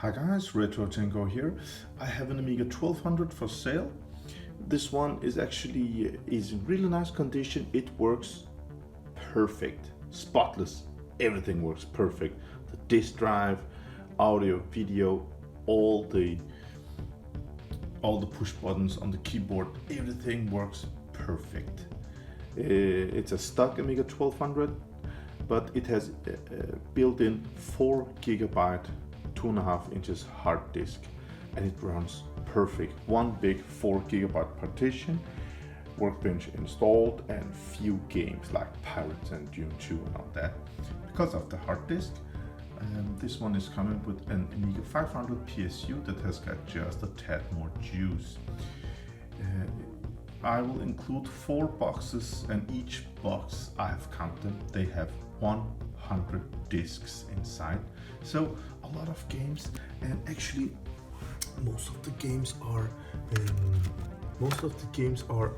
Hi guys, Retrocengo here. I have an Amiga 1200 for sale. This one is actually in really nice condition. It works perfect, spotless. Everything works perfect. The disk drive, audio, video, all the push buttons on the keyboard, everything works perfect. It's a stock Amiga 1200, but it has built-in 4 GB 2.5 inches hard disk, and it runs perfect. One big 4 GB partition, workbench installed, and few games like Pirates and Dune 2 and all that. Because of the hard disk, this one is coming with an Amiga 500 PSU that has got just a tad more juice. I will include 4 boxes, and each box, I have counted them, they have 100 discs inside. So a lot of games, and actually most of the games are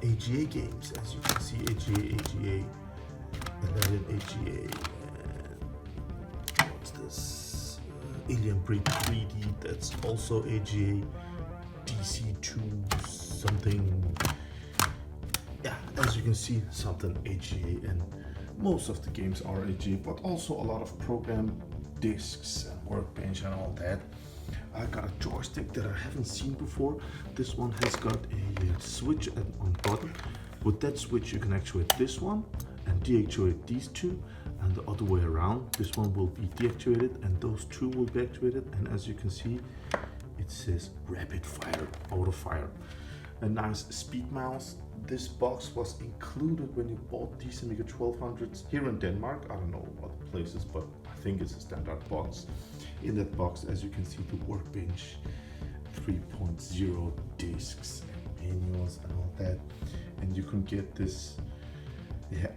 AGA games. As you can see, AGA, and then AGA, and what's this? Alien Breed 3D, that's also AGA, DC2 something. Yeah, as you can see, something AGA, and most of the games are AGA, but also a lot of program discs and workbench and all that. I got a joystick that I haven't seen before. This one has got a switch on bottom. With that switch you can actuate this one and deactivate these two, and the other way around. This one will be deactivated and those two will be activated, and as you can see, it says rapid fire, auto fire. A nice speed mouse. This box was included when you bought these Amiga 1200s here in Denmark. I don't know what places, but I think it's a standard box. In that box, as you can see, the workbench, 3.0 discs and manuals and all that. And you can get this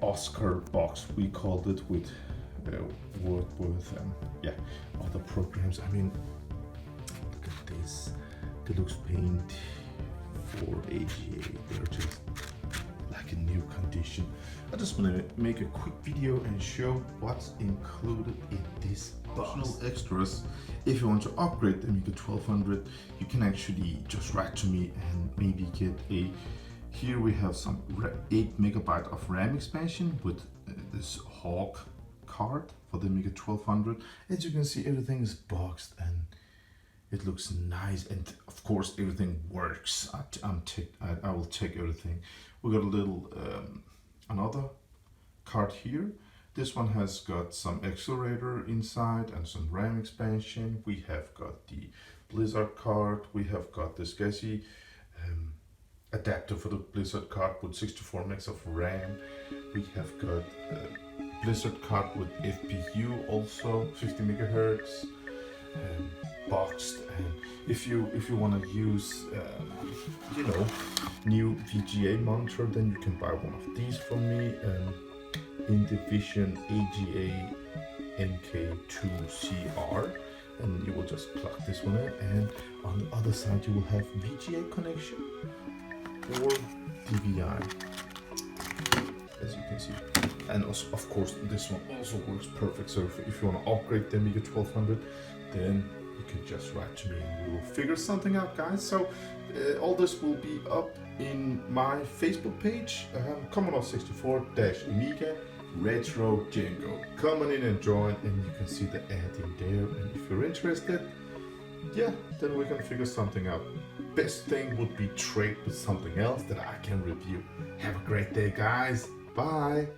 Oscar box, we called it, with Word with other programs. I mean, look at this, Deluxe Paint for AGA. They're just like a new condition. I just want to make a quick video and show what's included in this box. Optional extras. If you want to upgrade the Amiga 1200, you can actually just write to me and maybe get a. Here we have some 8 MB of RAM expansion with this Hawk card for the Amiga 1200. As you can see, everything is boxed and it looks nice, and of course everything works. I will check everything. We got a little another card here. This one has got some accelerator inside and some RAM expansion. We have got the Blizzard card. We have got this SCSI adapter for the Blizzard card with 64 megs of RAM. We have got Blizzard card with FPU, also 50 megahertz. Boxed, and if you want to use new VGA monitor, then you can buy one of these from me, in Division AGA MK2CR, and you will just plug this one in, and on the other side you will have VGA connection or DVI, as you can see. And also, of course, this one also works perfect. So if you want to upgrade the Amiga 1200, then you can just write to me and we will figure something out, guys. So all this will be up in my Facebook page, Commodore 64-Amiga Retrocengo. Come on in and join, and you can see the ad in there. And if you're interested, yeah, then we can figure something out. Best thing would be trade with something else that I can review. Have a great day, guys. Bye.